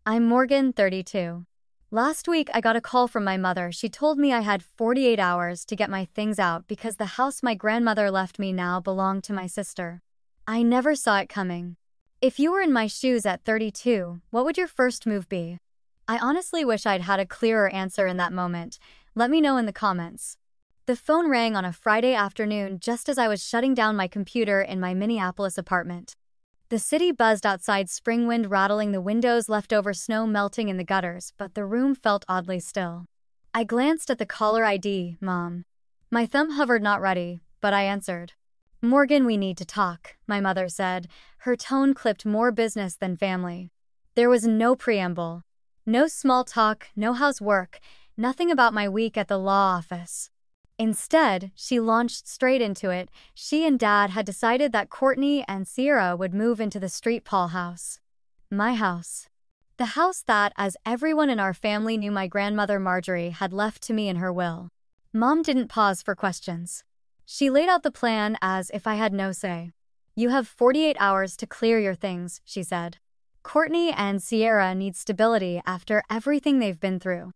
I'm Morgan, 32. Last week, I got a call from my mother. She told me I had 48 hours to get my things out because the house my grandmother left me now belonged to my sister. I never saw it coming. If you were in my shoes at 32, what would your first move be? I honestly wish I'd had a clearer answer in that moment. Let me know in the comments. The phone rang on a Friday afternoon just as I was shutting down my computer in my Minneapolis apartment. The city buzzed outside, spring wind rattling the windows, leftover snow melting in the gutters, but the room felt oddly still. I glanced at the caller ID, Mom. My thumb hovered, not ready, but I answered. Morgan, we need to talk, my mother said. Her tone clipped, more business than family. There was no preamble. No small talk, no housework, nothing about my week at the law office. Instead, she launched straight into it. She and Dad had decided that Courtney and Sierra would move into the Street Paul house. My house. The house that, as everyone in our family knew, my grandmother Marjorie had left to me in her will. Mom didn't pause for questions. She laid out the plan as if I had no say. You have 48 hours to clear your things, she said. Courtney and Sierra need stability after everything they've been through.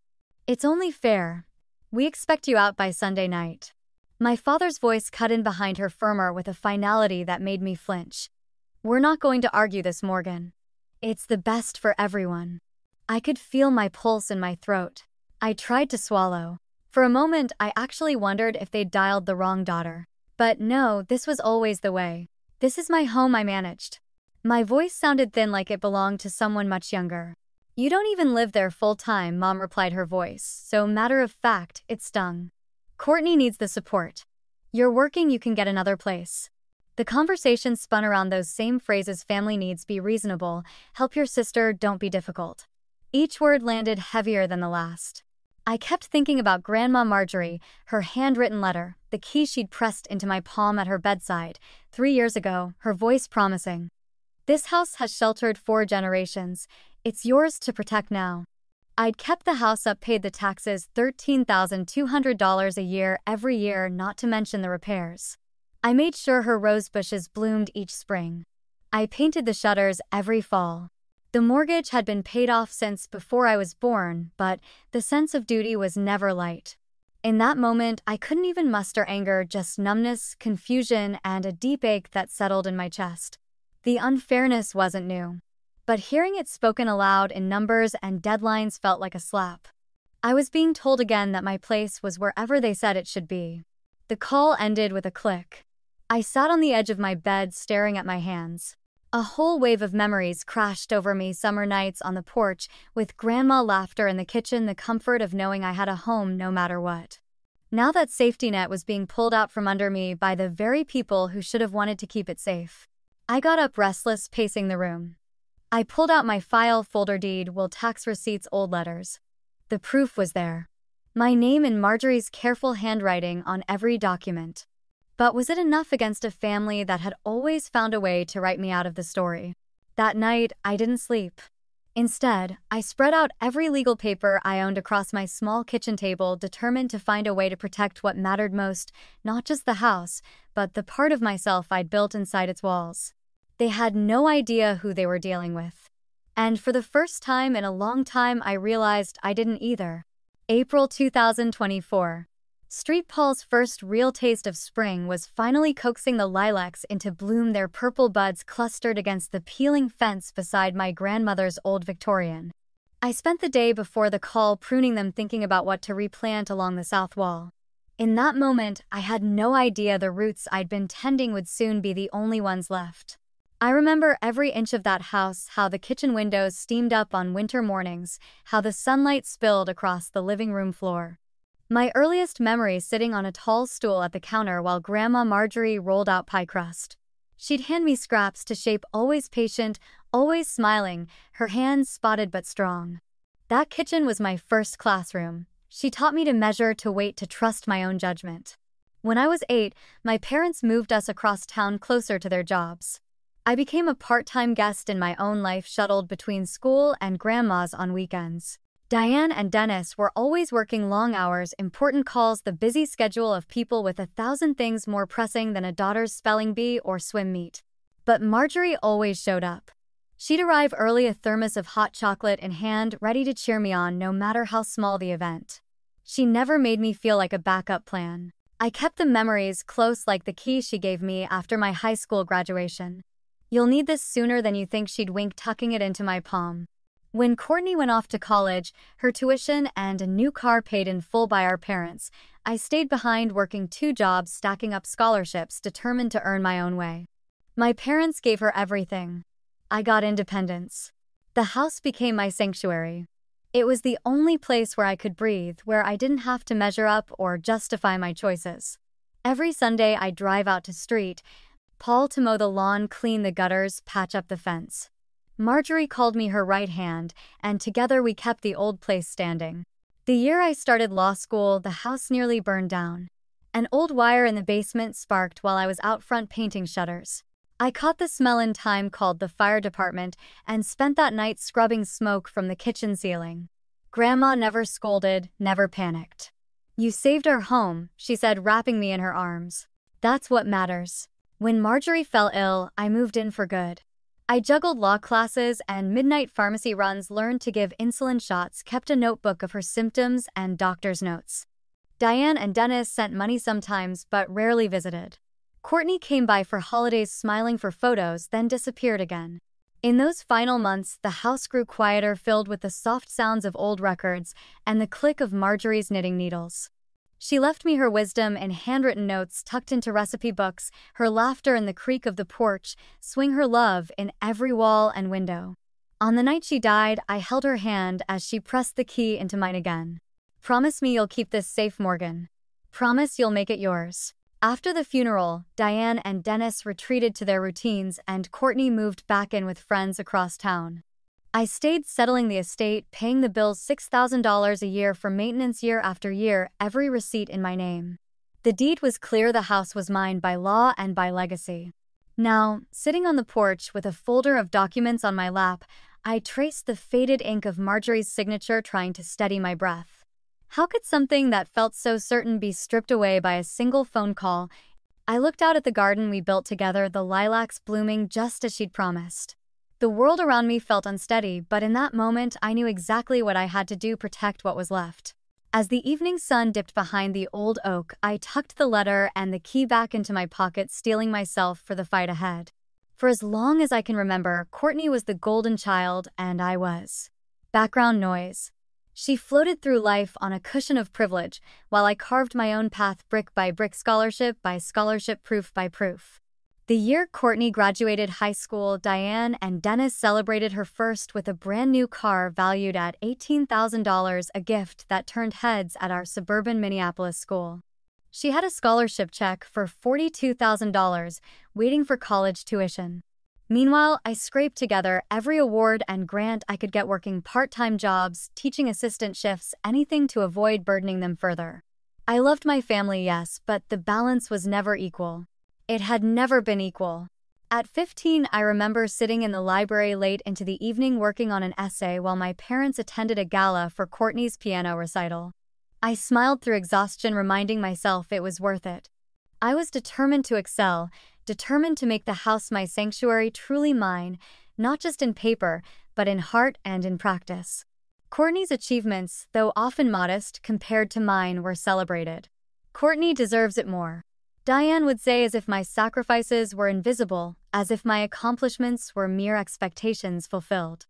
It's only fair. We expect you out by Sunday night. My father's voice cut in behind her, firmer with a finality that made me flinch. We're not going to argue this, Morgan. It's the best for everyone. I could feel my pulse in my throat. I tried to swallow. For a moment, I actually wondered if they'd dialed the wrong daughter. But no, this was always the way. This is my home, I managed. My voice sounded thin, like it belonged to someone much younger. You don't even live there full-time, Mom replied, her voice so matter of fact it stung. Courtney needs the support. You're working, you can get another place. The conversation spun around those same phrases: family needs, be reasonable, help your sister, don't be difficult. Each word landed heavier than the last. I kept thinking about Grandma Marjorie, her handwritten letter, the key she'd pressed into my palm at her bedside 3 years ago, her voice promising. This house has sheltered 4 generations. It's yours to protect now. I'd kept the house up, paid the taxes, $13,200 a year every year, not to mention the repairs. I made sure her rose bushes bloomed each spring. I painted the shutters every fall. The mortgage had been paid off since before I was born, but the sense of duty was never light. In that moment, I couldn't even muster anger, just numbness, confusion, and a deep ache that settled in my chest. The unfairness wasn't new. But hearing it spoken aloud in numbers and deadlines felt like a slap. I was being told again that my place was wherever they said it should be. The call ended with a click. I sat on the edge of my bed, staring at my hands. A whole wave of memories crashed over me: summer nights on the porch, with grandma, laughter in the kitchen, the comfort of knowing I had a home no matter what. Now that safety net was being pulled out from under me by the very people who should have wanted to keep it safe. I got up, restless, pacing the room. I pulled out my file folder: deed, will, tax receipts, old letters. The proof was there. My name in Marjorie's careful handwriting on every document. But was it enough against a family that had always found a way to write me out of the story? That night, I didn't sleep. Instead, I spread out every legal paper I owned across my small kitchen table, determined to find a way to protect what mattered most, not just the house, but the part of myself I'd built inside its walls. They had no idea who they were dealing with. And for the first time in a long time, I realized I didn't either. April 2024. Street Paul's first real taste of spring was finally coaxing the lilacs into bloom, their purple buds clustered against the peeling fence beside my grandmother's old Victorian. I spent the day before the call pruning them, thinking about what to replant along the south wall. In that moment, I had no idea the roots I'd been tending would soon be the only ones left. I remember every inch of that house: how the kitchen windows steamed up on winter mornings, how the sunlight spilled across the living room floor. My earliest memories sitting on a tall stool at the counter while Grandma Marjorie rolled out pie crust. She'd hand me scraps to shape, always patient, always smiling, her hands spotted but strong. That kitchen was my first classroom. She taught me to measure, to wait, to trust my own judgment. When I was 8, my parents moved us across town, closer to their jobs. I became a part-time guest in my own life, shuttled between school and Grandma's on weekends. Diane and Dennis were always working long hours, important calls, the busy schedule of people with 1,000 things more pressing than a daughter's spelling bee or swim meet. But Marjorie always showed up. She'd arrive early, a thermos of hot chocolate in hand, ready to cheer me on no matter how small the event. She never made me feel like a backup plan. I kept the memories close, like the key she gave me after my high school graduation. "You'll need this sooner than you think," she'd wink, tucking it into my palm. When Courtney went off to college, her tuition and a new car paid in full by our parents, I stayed behind working 2 jobs, stacking up scholarships, determined to earn my own way. My parents gave her everything. I got independence. The house became my sanctuary. It was the only place where I could breathe, where I didn't have to measure up or justify my choices. Every Sunday, I'd drive out to street, Paul to mow the lawn, clean the gutters, patch up the fence. Marjorie called me her right hand, and together we kept the old place standing. The year I started law school, the house nearly burned down. An old wire in the basement sparked while I was out front painting shutters. I caught the smell in time, called the fire department, and spent that night scrubbing smoke from the kitchen ceiling. Grandma never scolded, never panicked. "You saved our home," she said, wrapping me in her arms. "That's what matters." When Marjorie fell ill, I moved in for good. I juggled law classes and midnight pharmacy runs, learned to give insulin shots, kept a notebook of her symptoms and doctor's notes. Diane and Dennis sent money sometimes, but rarely visited. Courtney came by for holidays, smiling for photos, then disappeared again. In those final months, the house grew quieter, filled with the soft sounds of old records and the click of Marjorie's knitting needles. She left me her wisdom in handwritten notes tucked into recipe books, her laughter in the creak of the porch, swing her love in every wall and window. On the night she died, I held her hand as she pressed the key into mine again. "Promise me you'll keep this safe, Morgan. Promise you'll make it yours." After the funeral, Diane and Dennis retreated to their routines and Courtney moved back in with friends across town. I stayed, settling the estate, paying the bills, $6,000 a year for maintenance year after year, every receipt in my name. The deed was clear, the house was mine by law and by legacy. Now, sitting on the porch with a folder of documents on my lap, I traced the faded ink of Marjorie's signature, trying to steady my breath. How could something that felt so certain be stripped away by a single phone call? I looked out at the garden we built together, the lilacs blooming just as she'd promised. The world around me felt unsteady, but in that moment I knew exactly what I had to do: protect what was left. As the evening sun dipped behind the old oak, I tucked the letter and the key back into my pocket, steeling myself for the fight ahead. For as long as I can remember, Courtney was the golden child, and I was background noise. She floated through life on a cushion of privilege, while I carved my own path, brick by brick, scholarship by scholarship, proof by proof. The year Courtney graduated high school, Diane and Dennis celebrated her first with a brand new car valued at $18,000, a gift that turned heads at our suburban Minneapolis school. She had a scholarship check for $42,000 waiting for college tuition. Meanwhile, I scraped together every award and grant I could get, working part-time jobs, teaching assistant shifts, anything to avoid burdening them further. I loved my family, yes, but the balance was never equal. It had never been equal. At 15, I remember sitting in the library late into the evening working on an essay while my parents attended a gala for Courtney's piano recital. I smiled through exhaustion, reminding myself it was worth it. I was determined to excel, determined to make the house my sanctuary, truly mine, not just in paper, but in heart and in practice. Courtney's achievements, though often modest compared to mine, were celebrated. "Courtney deserves it more," Diane would say, as if my sacrifices were invisible, as if my accomplishments were mere expectations fulfilled.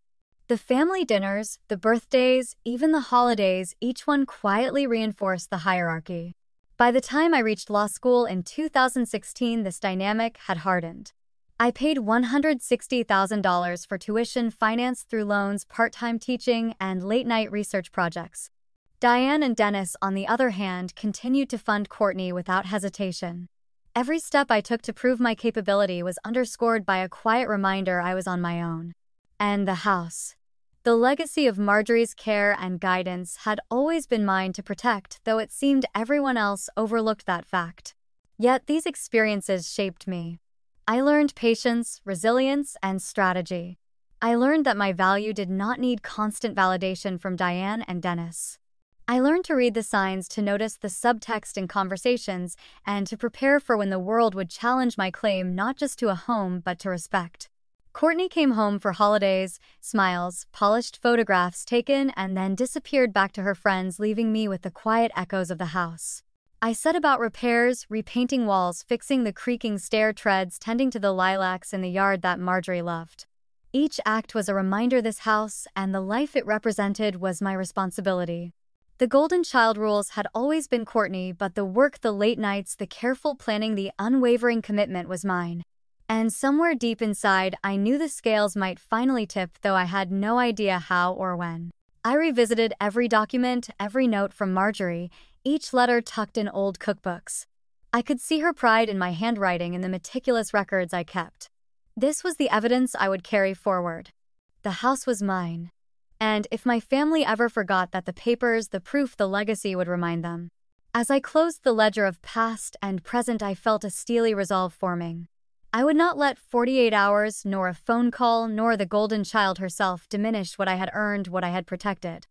The family dinners, the birthdays, even the holidays, each one quietly reinforced the hierarchy. By the time I reached law school in 2016, this dynamic had hardened. I paid $160,000 for tuition, financed through loans, part-time teaching, and late-night research projects. Diane and Dennis, on the other hand, continued to fund Courtney without hesitation. Every step I took to prove my capability was underscored by a quiet reminder I was on my own. And the house. The legacy of Marjorie's care and guidance had always been mine to protect, though it seemed everyone else overlooked that fact. Yet these experiences shaped me. I learned patience, resilience, and strategy. I learned that my value did not need constant validation from Diane and Dennis. I learned to read the signs, to notice the subtext in conversations, and to prepare for when the world would challenge my claim not just to a home but to respect. Courtney came home for holidays, smiles, polished photographs taken, and then disappeared back to her friends, leaving me with the quiet echoes of the house. I set about repairs, repainting walls, fixing the creaking stair treads, tending to the lilacs in the yard that Marjorie loved. Each act was a reminder this house and the life it represented was my responsibility. The golden child rules had always been Courtney, but the work, the late nights, the careful planning, the unwavering commitment was mine. And somewhere deep inside, I knew the scales might finally tip, though I had no idea how or when. I revisited every document, every note from Marjorie, each letter tucked in old cookbooks. I could see her pride in my handwriting in the meticulous records I kept. This was the evidence I would carry forward. The house was mine. And if my family ever forgot that, the papers, the proof, the legacy would remind them. As I closed the ledger of past and present, I felt a steely resolve forming. I would not let 48 hours, nor a phone call, nor the golden child herself diminish what I had earned, what I had protected.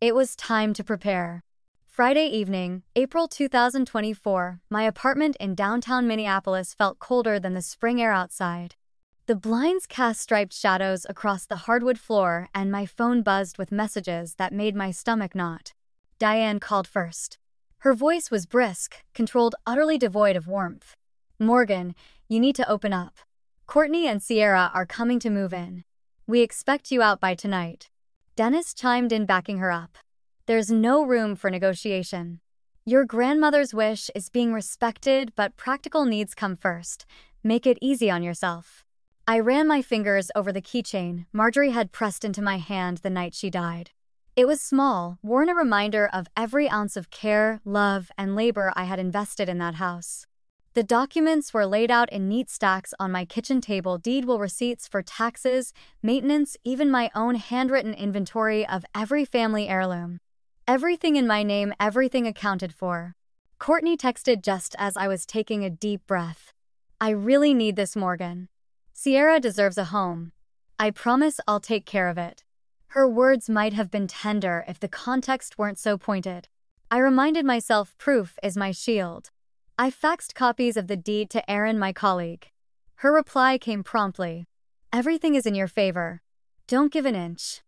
It was time to prepare. Friday evening, April 2024, my apartment in downtown Minneapolis felt colder than the spring air outside. The blinds cast striped shadows across the hardwood floor, and my phone buzzed with messages that made my stomach knot. Diane called first. Her voice was brisk, controlled, utterly devoid of warmth. "Morgan, you need to open up. Courtney and Sierra are coming to move in. We expect you out by tonight." Dennis chimed in, backing her up. "There's no room for negotiation. Your grandmother's wish is being respected, but practical needs come first. Make it easy on yourself." I ran my fingers over the keychain Marjorie had pressed into my hand the night she died. It was small, worn, a reminder of every ounce of care, love, and labor I had invested in that house. The documents were laid out in neat stacks on my kitchen table: deed, will, receipts for taxes, maintenance, even my own handwritten inventory of every family heirloom. Everything in my name, everything accounted for. Courtney texted just as I was taking a deep breath. "I really need this, Morgan. Sierra deserves a home. I promise I'll take care of it." Her words might have been tender if the context weren't so pointed. I reminded myself, proof is my shield. I faxed copies of the deed to Erin, my colleague. Her reply came promptly. "Everything is in your favor. Don't give an inch."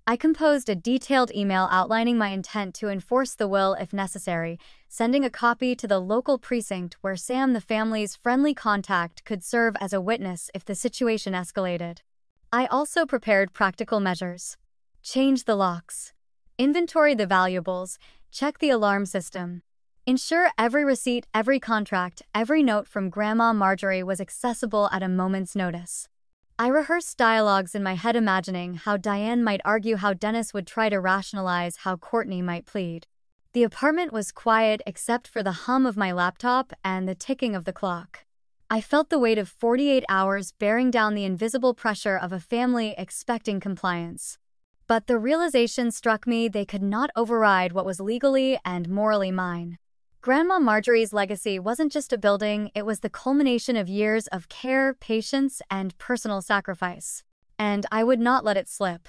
I composed a detailed email outlining my intent to enforce the will if necessary, sending a copy to the local precinct where Sam, the family's friendly contact, could serve as a witness if the situation escalated. I also prepared practical measures. Change the locks. Inventory the valuables. Check the alarm system. Ensure every receipt, every contract, every note from Grandma Marjorie was accessible at a moment's notice. I rehearsed dialogues in my head, imagining how Diane might argue, how Dennis would try to rationalize, how Courtney might plead. The apartment was quiet except for the hum of my laptop and the ticking of the clock. I felt the weight of 48 hours bearing down, the invisible pressure of a family expecting compliance. But the realization struck me: they could not override what was legally and morally mine. Grandma Marjorie's legacy wasn't just a building, it was the culmination of years of care, patience, and personal sacrifice. And I would not let it slip.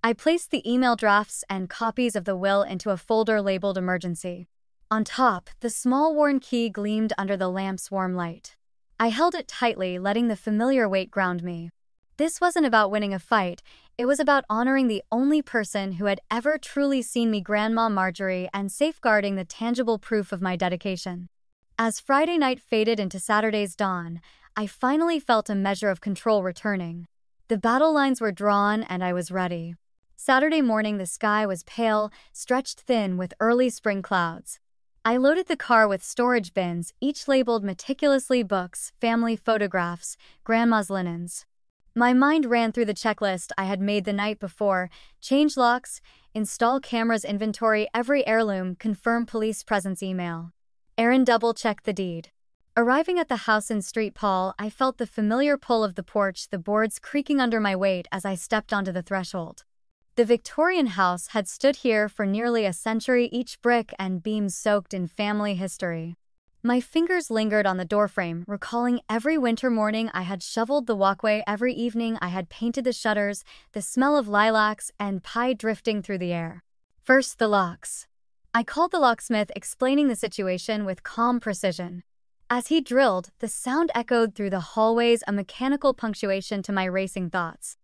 I placed the email drafts and copies of the will into a folder labeled emergency. On top, the small worn key gleamed under the lamp's warm light. I held it tightly, letting the familiar weight ground me. This wasn't about winning a fight, it was about honoring the only person who had ever truly seen me, Grandma Marjorie, and safeguarding the tangible proof of my dedication. As Friday night faded into Saturday's dawn, I finally felt a measure of control returning. The battle lines were drawn and I was ready. Saturday morning, the sky was pale, stretched thin with early spring clouds. I loaded the car with storage bins, each labeled meticulously: books, family photographs, Grandma's linens. My mind ran through the checklist I had made the night before: change locks, install cameras, inventory every heirloom, confirm police presence, email Erin, double-check the deed. Arriving at the house in St. Paul, I felt the familiar pull of the porch, the boards creaking under my weight as I stepped onto the threshold. The Victorian house had stood here for nearly a century, each brick and beam soaked in family history. My fingers lingered on the doorframe, recalling every winter morning I had shoveled the walkway, every evening I had painted the shutters, the smell of lilacs and pie drifting through the air. First, the locks. I called the locksmith, explaining the situation with calm precision. As he drilled, the sound echoed through the hallways, a mechanical punctuation to my racing thoughts.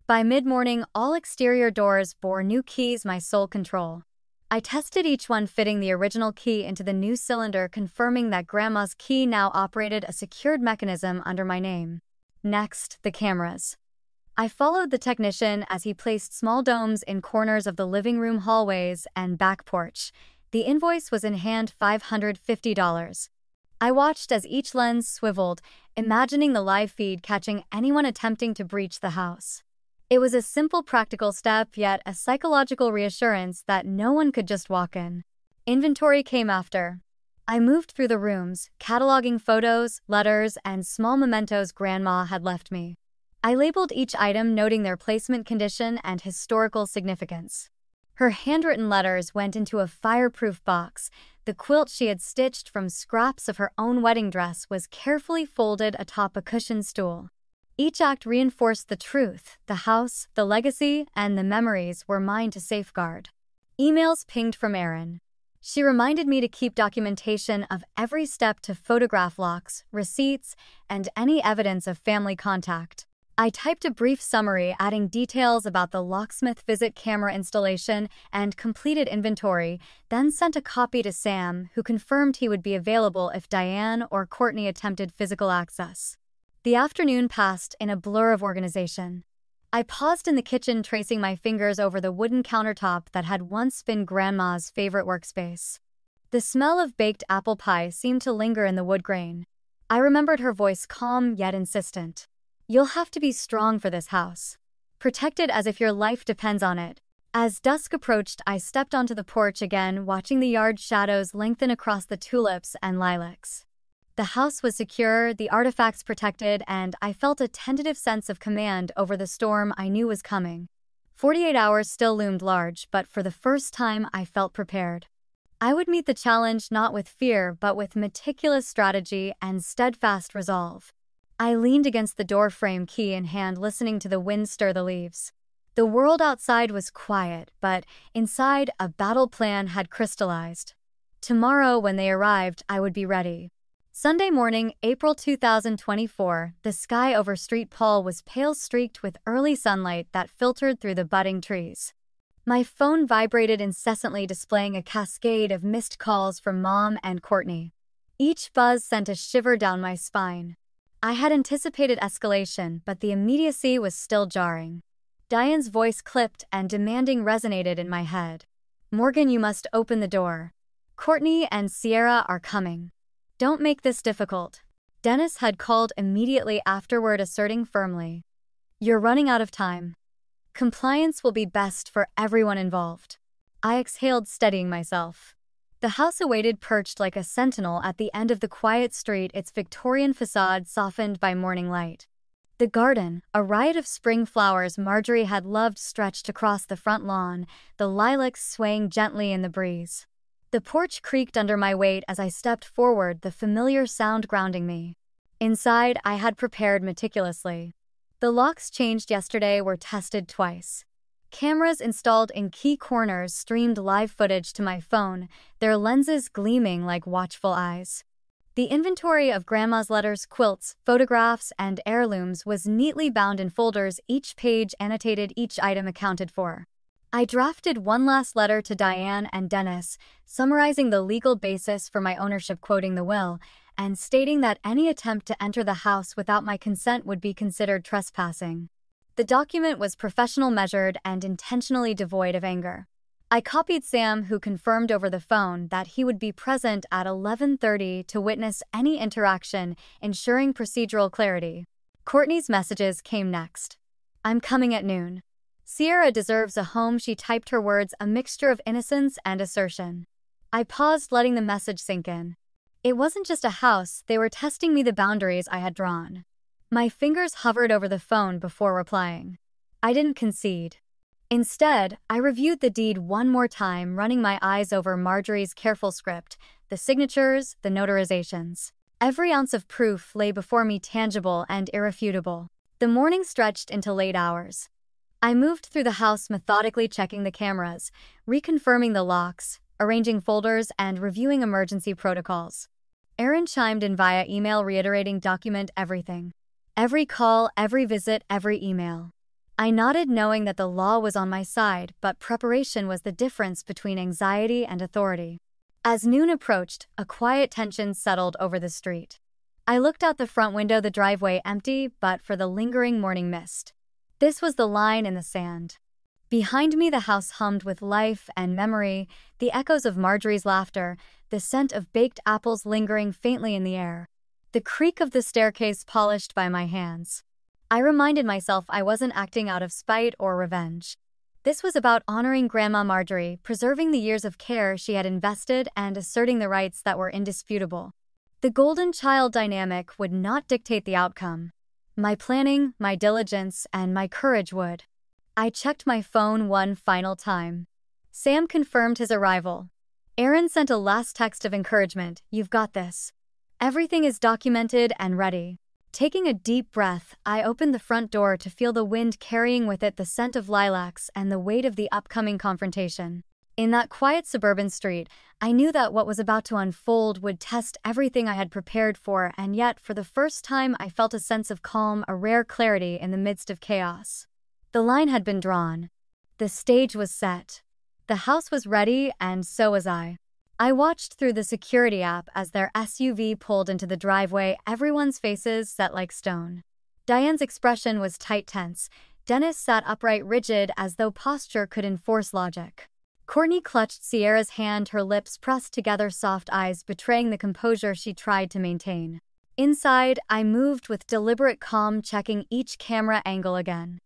By mid-morning, all exterior doors bore new keys my sole control. I tested each one fitting the original key into the new cylinder, confirming that Grandma's key now operated a secured mechanism under my name. Next, the cameras. I followed the technician as he placed small domes in corners of the living room, hallways, and back porch. The invoice was in hand, $550. I watched as each lens swiveled, imagining the live feed catching anyone attempting to breach the house. It was a simple, practical step, yet a psychological reassurance that no one could just walk in. Inventory came after. I moved through the rooms, cataloging photos, letters, and small mementos Grandma had left me. I labeled each item, noting their placement, condition, and historical significance. Her handwritten letters went into a fireproof box. The quilt she had stitched from scraps of her own wedding dress was carefully folded atop a cushioned stool. Each act reinforced the truth: the house, the legacy, and the memories were mine to safeguard. Emails pinged from Erin. She reminded me to keep documentation of every step, to photograph locks, receipts, and any evidence of family contact. I typed a brief summary, adding details about the locksmith visit, camera installation, and completed inventory, then sent a copy to Sam, who confirmed he would be available if Diane or Courtney attempted physical access. The afternoon passed in a blur of organization. I paused in the kitchen, tracing my fingers over the wooden countertop that had once been Grandma's favorite workspace. The smell of baked apple pie seemed to linger in the wood grain. I remembered her voice, calm yet insistent. "You'll have to be strong for this house. Protect it as if your life depends on it." As dusk approached, I stepped onto the porch again, watching the yard shadows lengthen across the tulips and lilacs. The house was secure, the artifacts protected, and I felt a tentative sense of command over the storm I knew was coming. 48 hours still loomed large, but for the first time I felt prepared. I would meet the challenge not with fear, but with meticulous strategy and steadfast resolve. I leaned against the door frame, key in hand, listening to the wind stir the leaves. The world outside was quiet, but inside, a battle plan had crystallized. Tomorrow, when they arrived, I would be ready. Sunday morning, April 2024, the sky over Street Paul was pale, streaked with early sunlight that filtered through the budding trees. My phone vibrated incessantly, displaying a cascade of missed calls from Mom and Courtney. Each buzz sent a shiver down my spine. I had anticipated escalation, but the immediacy was still jarring. Diane's voice, clipped and demanding, resonated in my head. "Morgan, you must open the door. Courtney and Sierra are coming. Don't make this difficult." Dennis had called immediately afterward, asserting firmly, "You're running out of time. Compliance will be best for everyone involved." I exhaled, steadying myself. The house awaited, perched like a sentinel at the end of the quiet street, its Victorian facade softened by morning light. The garden, a riot of spring flowers Marjorie had loved, stretched across the front lawn, the lilacs swaying gently in the breeze. The porch creaked under my weight as I stepped forward, the familiar sound grounding me. Inside, I had prepared meticulously. The locks, changed yesterday, were tested twice. Cameras installed in key corners streamed live footage to my phone, their lenses gleaming like watchful eyes. The inventory of Grandma's letters, quilts, photographs, and heirlooms was neatly bound in folders, each page annotated, each item accounted for. I drafted one last letter to Diane and Dennis, summarizing the legal basis for my ownership, quoting the will, and stating that any attempt to enter the house without my consent would be considered trespassing. The document was professional, measured, and intentionally devoid of anger. I copied Sam, who confirmed over the phone that he would be present at 11:30 to witness any interaction, ensuring procedural clarity. Courtney's messages came next. "I'm coming at noon. Sierra deserves a home," she typed, her words a mixture of innocence and assertion. I paused, letting the message sink in. It wasn't just a house, they were testing me, the boundaries I had drawn. My fingers hovered over the phone before replying. I didn't concede. Instead, I reviewed the deed one more time, running my eyes over Marjorie's careful script, the signatures, the notarizations. Every ounce of proof lay before me, tangible and irrefutable. The morning stretched into late hours. I moved through the house, methodically checking the cameras, reconfirming the locks, arranging folders, and reviewing emergency protocols. Aaron chimed in via email reiterating document everything. Every call, every visit, every email. I nodded knowing that the law was on my side, but preparation was the difference between anxiety and authority. As noon approached, a quiet tension settled over the street. I looked out the front window, the driveway empty but for the lingering morning mist. This was the line in the sand. Behind me the house hummed with life and memory, the echoes of Marjorie's laughter, the scent of baked apples lingering faintly in the air. The creak of the staircase polished by my hands. I reminded myself I wasn't acting out of spite or revenge. This was about honoring Grandma Marjorie, preserving the years of care she had invested and asserting the rights that were indisputable. The golden child dynamic would not dictate the outcome. My planning, my diligence, and my courage would. I checked my phone one final time. Sam confirmed his arrival. Aaron sent a last text of encouragement, "You've got this. Everything is documented and ready." Taking a deep breath, I opened the front door to feel the wind carrying with it the scent of lilacs and the weight of the upcoming confrontation. In that quiet suburban street, I knew that what was about to unfold would test everything I had prepared for, and yet, for the first time, I felt a sense of calm, a rare clarity in the midst of chaos. The line had been drawn. The stage was set. The house was ready, and so was I. I watched through the security app as their SUV pulled into the driveway, everyone's faces set like stone. Diane's expression was tight tense. Dennis sat upright rigid as though posture could enforce logic. Courtney clutched Sierra's hand, her lips pressed together, soft eyes betraying the composure she tried to maintain. Inside, I moved with deliberate calm, checking each camera angle again.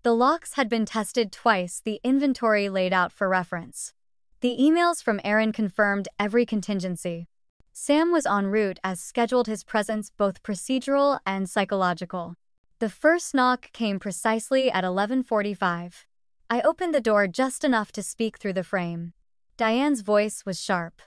The locks had been tested twice, the inventory laid out for reference. The emails from Aaron confirmed every contingency. Sam was en route as scheduled, his presence both procedural and psychological. The first knock came precisely at 11:45. I opened the door just enough to speak through the frame. Diane's voice was sharp.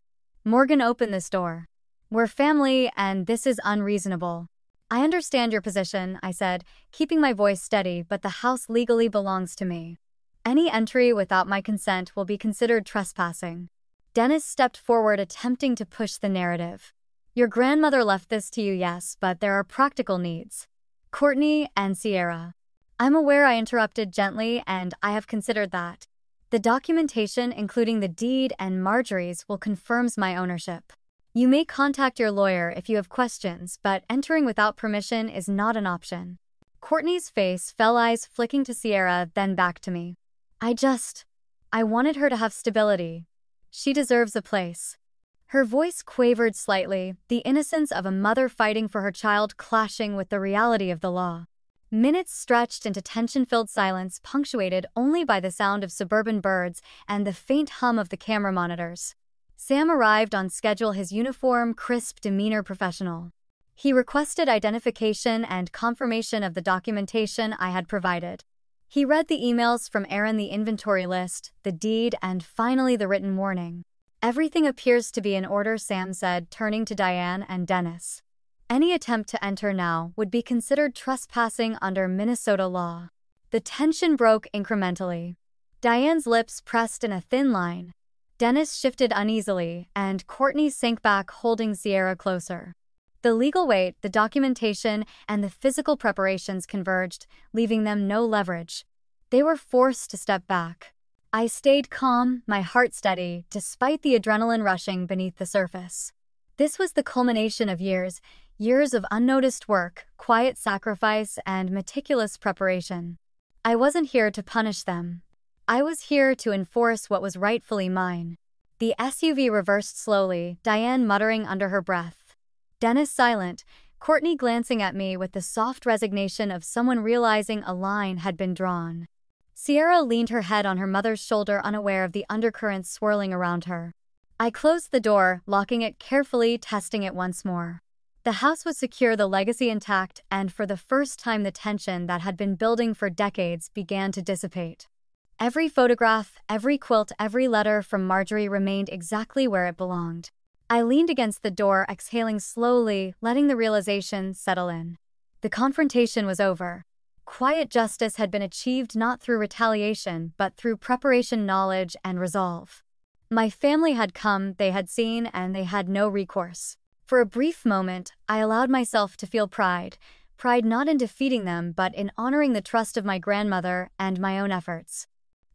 "Morgan, open this door. We're family and this is unreasonable." "I understand your position," I said, keeping my voice steady, "but the house legally belongs to me. Any entry without my consent will be considered trespassing." Dennis stepped forward, attempting to push the narrative. "Your grandmother left this to you, yes, but there are practical needs. Courtney and Sierra." "I'm aware," I interrupted gently, "and I have considered that. The documentation, including the deed and Marjorie's, will confirm my ownership. You may contact your lawyer if you have questions, but entering without permission is not an option." Courtney's face fell, eyes flicking to Sierra, then back to me. I wanted her to have stability. She deserves a place." Her voice quavered slightly, the innocence of a mother fighting for her child clashing with the reality of the law. Minutes stretched into tension-filled silence, punctuated only by the sound of suburban birds and the faint hum of the camera monitors. Sam arrived on schedule, his uniform, crisp demeanor professional. He requested identification and confirmation of the documentation I had provided. He read the emails from Aaron, the inventory list, the deed, and finally the written warning. "Everything appears to be in order," Sam said, turning to Diane and Dennis. "Any attempt to enter now would be considered trespassing under Minnesota law." The tension broke incrementally. Diane's lips pressed in a thin line. Dennis shifted uneasily, and Courtney sank back, holding Sierra closer. The legal weight, the documentation, and the physical preparations converged, leaving them no leverage. They were forced to step back. I stayed calm, my heart steady, despite the adrenaline rushing beneath the surface. This was the culmination of years of unnoticed work, quiet sacrifice, and meticulous preparation. I wasn't here to punish them. I was here to enforce what was rightfully mine. The SUV reversed slowly, Diane muttering under her breath. Dennis silent, Courtney glancing at me with the soft resignation of someone realizing a line had been drawn. Sierra leaned her head on her mother's shoulder, unaware of the undercurrents swirling around her. I closed the door, locking it carefully, testing it once more. The house was secure, the legacy intact, and for the first time the tension that had been building for decades began to dissipate. Every photograph, every quilt, every letter from Marjorie remained exactly where it belonged. I leaned against the door, exhaling slowly, letting the realization settle in. The confrontation was over. Quiet justice had been achieved not through retaliation, but through preparation, knowledge, and resolve. My family had come, they had seen, and they had no recourse. For a brief moment, I allowed myself to feel pride. Pride not in defeating them, but in honoring the trust of my grandmother and my own efforts.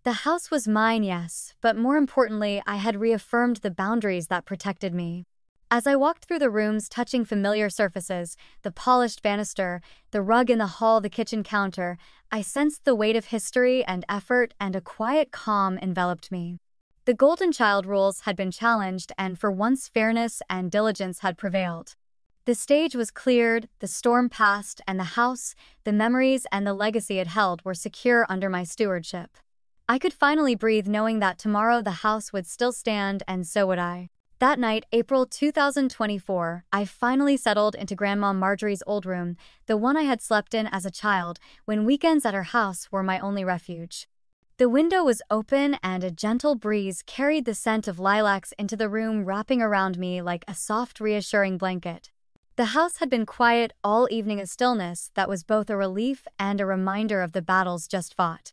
The house was mine, yes, but more importantly, I had reaffirmed the boundaries that protected me. As I walked through the rooms touching familiar surfaces, the polished banister, the rug in the hall, the kitchen counter, I sensed the weight of history and effort, and a quiet calm enveloped me. The Golden Child rules had been challenged, and for once fairness and diligence had prevailed. The stage was cleared, the storm passed, and the house, the memories and the legacy it held were secure under my stewardship. I could finally breathe knowing that tomorrow the house would still stand, and so would I. That night, April 2024, I finally settled into Grandma Marjorie's old room, the one I had slept in as a child, when weekends at her house were my only refuge. The window was open and a gentle breeze carried the scent of lilacs into the room, wrapping around me like a soft, reassuring blanket. The house had been quiet all evening, a stillness that was both a relief and a reminder of the battles just fought.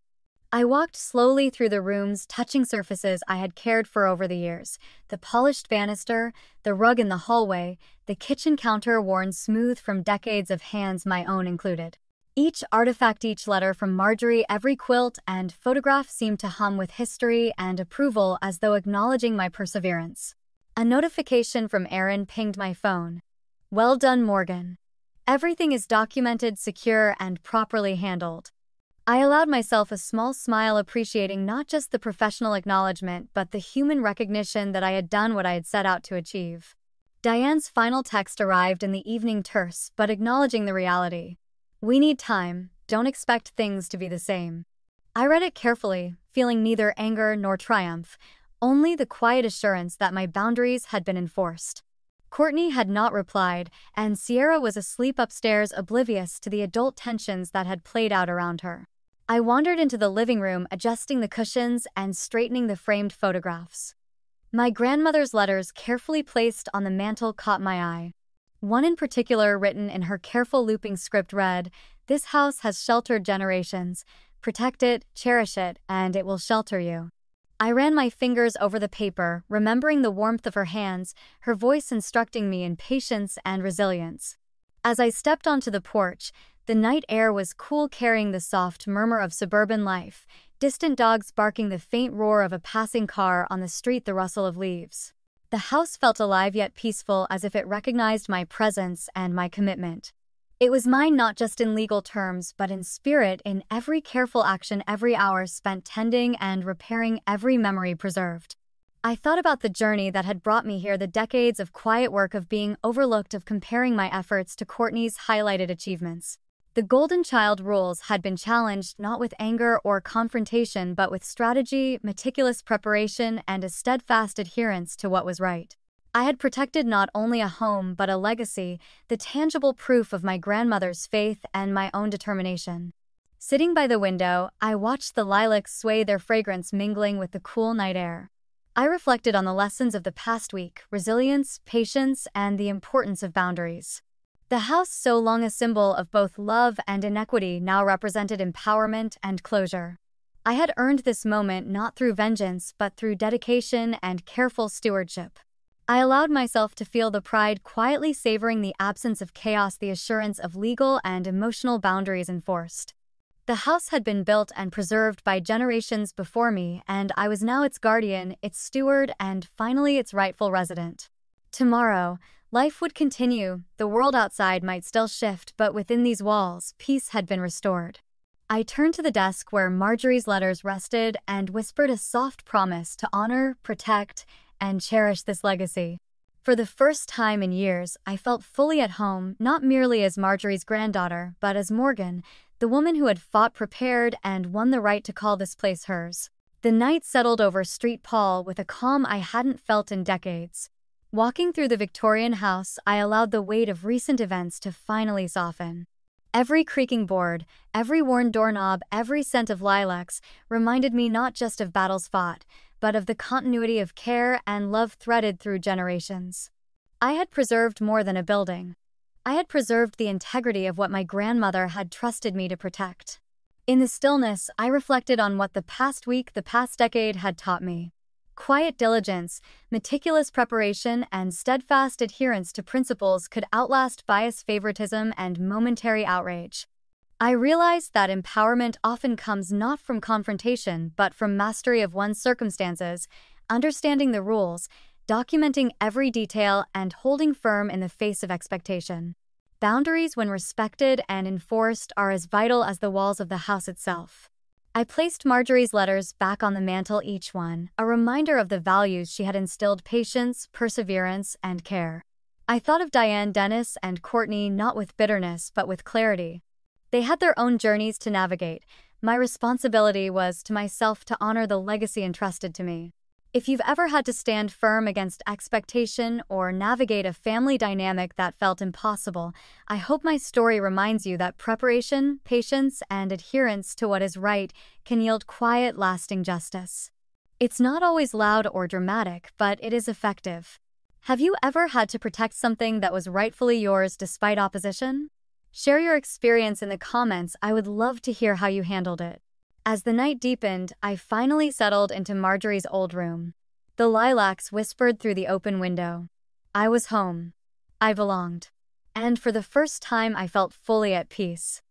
I walked slowly through the rooms, touching surfaces I had cared for over the years. The polished banister, the rug in the hallway, the kitchen counter worn smooth from decades of hands, my own included. Each artifact, each letter from Marjorie, every quilt and photograph seemed to hum with history and approval, as though acknowledging my perseverance. A notification from Aaron pinged my phone. "Well done, Morgan. Everything is documented, secure, and properly handled." I allowed myself a small smile, appreciating not just the professional acknowledgement but the human recognition that I had done what I had set out to achieve. Diane's final text arrived in the evening, terse but acknowledging the reality. "We need time, don't expect things to be the same." I read it carefully, feeling neither anger nor triumph, only the quiet assurance that my boundaries had been enforced. Courtney had not replied, and Sierra was asleep upstairs, oblivious to the adult tensions that had played out around her. I wandered into the living room, adjusting the cushions and straightening the framed photographs. My grandmother's letters, carefully placed on the mantel, caught my eye. One in particular, written in her careful looping script, read, "This house has sheltered generations. Protect it, cherish it, and it will shelter you." I ran my fingers over the paper, remembering the warmth of her hands, her voice instructing me in patience and resilience. As I stepped onto the porch, the night air was cool, carrying the soft murmur of suburban life, distant dogs barking, the faint roar of a passing car on the street, the rustle of leaves. The house felt alive yet peaceful, as if it recognized my presence and my commitment. It was mine not just in legal terms, but in spirit, in every careful action, every hour spent tending and repairing, every memory preserved. I thought about the journey that had brought me here, the decades of quiet work, of being overlooked, of comparing my efforts to Courtney's highlighted achievements. The Golden Child rules had been challenged, not with anger or confrontation, but with strategy, meticulous preparation, and a steadfast adherence to what was right. I had protected not only a home but a legacy, the tangible proof of my grandmother's faith and my own determination. Sitting by the window, I watched the lilacs sway, their fragrance mingling with the cool night air. I reflected on the lessons of the past week: resilience, patience, and the importance of boundaries. The house, so long a symbol of both love and inequity, now represented empowerment and closure. I had earned this moment not through vengeance but through dedication and careful stewardship. I allowed myself to feel the pride, quietly savoring the absence of chaos, the assurance of legal and emotional boundaries enforced. The house had been built and preserved by generations before me, and I was now its guardian, its steward, and finally its rightful resident. Tomorrow, life would continue. The world outside might still shift, but within these walls, peace had been restored. I turned to the desk where Marjorie's letters rested and whispered a soft promise to honor, protect, and cherish this legacy. For the first time in years, I felt fully at home, not merely as Marjorie's granddaughter, but as Morgan, the woman who had fought, prepared, and won the right to call this place hers. The night settled over Street Paul with a calm I hadn't felt in decades. Walking through the Victorian house, I allowed the weight of recent events to finally soften. Every creaking board, every worn doorknob, every scent of lilacs reminded me not just of battles fought, but of the continuity of care and love threaded through generations. I had preserved more than a building. I had preserved the integrity of what my grandmother had trusted me to protect. In the stillness, I reflected on what the past week, the past decade had taught me. Quiet diligence, meticulous preparation, and steadfast adherence to principles could outlast bias, favoritism, and momentary outrage. I realized that empowerment often comes not from confrontation but from mastery of one's circumstances, understanding the rules, documenting every detail, and holding firm in the face of expectation. Boundaries, when respected and enforced, are as vital as the walls of the house itself. I placed Marjorie's letters back on the mantel, each one a reminder of the values she had instilled: patience, perseverance, and care. I thought of Diane, Dennis, and Courtney not with bitterness but with clarity. They had their own journeys to navigate. My responsibility was to myself to honor the legacy entrusted to me. If you've ever had to stand firm against expectation or navigate a family dynamic that felt impossible, I hope my story reminds you that preparation, patience, and adherence to what is right can yield quiet, lasting justice. It's not always loud or dramatic, but it is effective. Have you ever had to protect something that was rightfully yours despite opposition? Share your experience in the comments. I would love to hear how you handled it. As the night deepened, I finally settled into Marjorie's old room. The lilacs whispered through the open window. I was home. I belonged. And for the first time, I felt fully at peace.